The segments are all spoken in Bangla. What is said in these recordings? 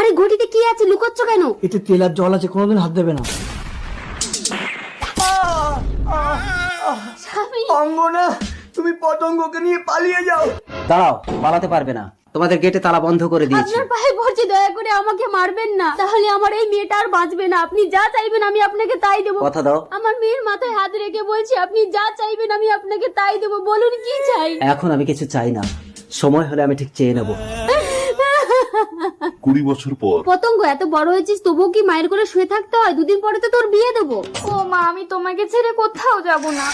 আরে ঘটিতে কি আছে, লুকোচ্ছ কেন? এতে তেল আর জল আছে, কোনোদিন হাত দেবে না। স্বামী, অঙ্গনা, তুমি পতঙ্গকে নিয়ে পালিয়ে যাও। দাঁড়াও, পালাতে পারবে না, তোমাদের গেটে তালা বন্ধ করে দিয়েছি। আপনার পায়ে পড়ছি, দয়া করে আমাকে মারবেন না, তাহলে আমার এই মেয়েটা আর বাঁচবে না। আপনি যা চাইবেন আমি আপনাকে তাই দেবো। কথা দাও। আমার মেয়ের মাথায় হাত রেখে বলছি, আপনি যা চাইবেন আমি আপনাকে তাই দেবো। বলুন কি চাই? এখন আমি কিছু চাই না, সময় হলে আমি ঠিক চেয়ে নেবো। 20 বছর পর। পতঙ্গ, এত বড় হয়েছিস তবুও কি মায়ের করে শুয়ে থাকতে হয়? দুদিন পরে তো তোর বিয়ে দেবো। ও মা, আমি তোমাকে ছেড়ে কোথাও যাব না।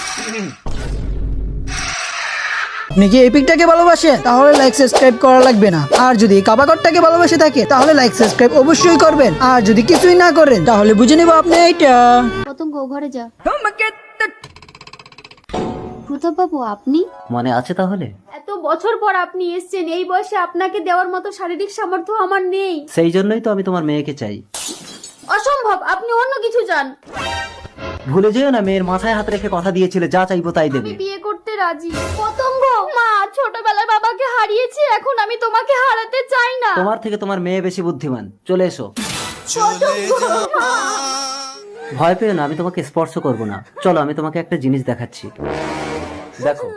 আপনি কি এপিকটাকে ভালোবাসেন? তাহলে লাইক সাবস্ক্রাইব করা লাগবে না। আর যদি কাবাগরটাকে ভালোবাসে থাকে তাহলে লাইক সাবস্ক্রাইব অবশ্যই করবেন। আর যদি কিছুই না করেন তাহলে বুঝে নেব আপনি এইটা। পতঙ্গ, ঘরে যা। প্রতাপ বাবু, আপনি? মনে আছে তাহলে? এত বছর পর আপনি এসেছেন, এই বয়সে আপনাকে দেওয়ার মতো শারীরিক সামর্থ্য আমার নেই। সেই জন্যই তো আমি তোমার মেয়েকে চাই। অসম্ভব, আপনি অন্য কিছু চান। ভুলে যেও না, মেয়ের মাথায় হাত রেখে কথা দিয়েছিলে যা চাইবো তাই দেবে। আমি বিয়ে করতে রাজি। পতঙ্গ, মা ছোটবেলায় বাবাকে হারিয়েছি, এখন আমি তোমাকে হারাতে চাই না। তোমার থেকে তোমার মেয়ে বেশি বুদ্ধিমান, চলে এসো। ভয় পেও না, আমি তোমাকে স্পর্শ করব না। চলো, আমি তোমাকে একটা জিনিস দেখাচ্ছি, দেখো।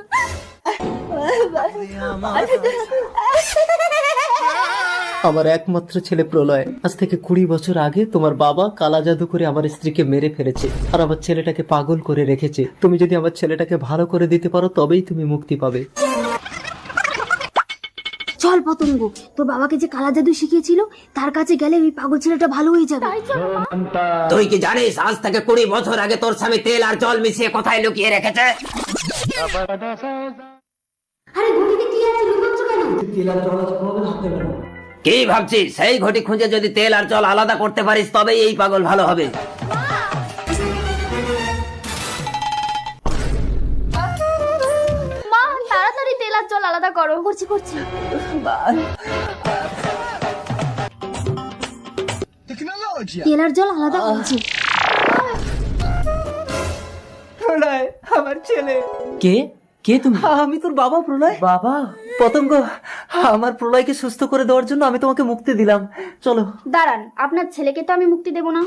আমার একমাত্র ছেলে প্রলয় আজ থেকে 20 বছর আগে তোমার বাবা কালা জাদু করে আমার স্ত্রীকে মেরে ফেলেছে আর আমার ছেলেটাকে পাগল করে রেখেছে। তুমি যদি আমার ছেলেটাকে ভালো করে দিতে পারো তবেই তুমি মুক্তি পাবে। চল পতঙ্গ, তোর বাবাকে যে কালা জাদু শিখিয়েছিল তার কাছে গেলে ওই পাগল ছেলেটা ভালো হয়ে যাবে। তুই কি জানিস আজ থেকে 20 বছর আগে তোর স্বামী তেল আর জল মিশিয়ে কোথায় লুকিয়ে রেখেছে? আরে ঘটিতে কি আছে, লুকোচ্ছ কেন? তেল আর জল আছে, কোনোদিন হাত দেবে না। কি ভাবছিস? সেই ঘটি খুঁজে যদি তেল আর জল আলাদা করতে পারিস তবেই এই পাগল ভালো হবে। মা, তাড়াতাড়ি তেল আর জল আলাদা করো। করছি করছি। তেল আর জল আলাদা করছি। প্রলয়, আমার ছেলে। কে কে তুমি? আমি তোর বাবা প্রলয়। বাবা, পতঙ্গ, আমার প্রলয়কে সুস্থ করে দেওয়ার জন্য আমি তোমাকে মুক্তি দিলাম। চলো। দাঁড়ান, আপনার ছেলেকে তো আমি মুক্তি দেব না।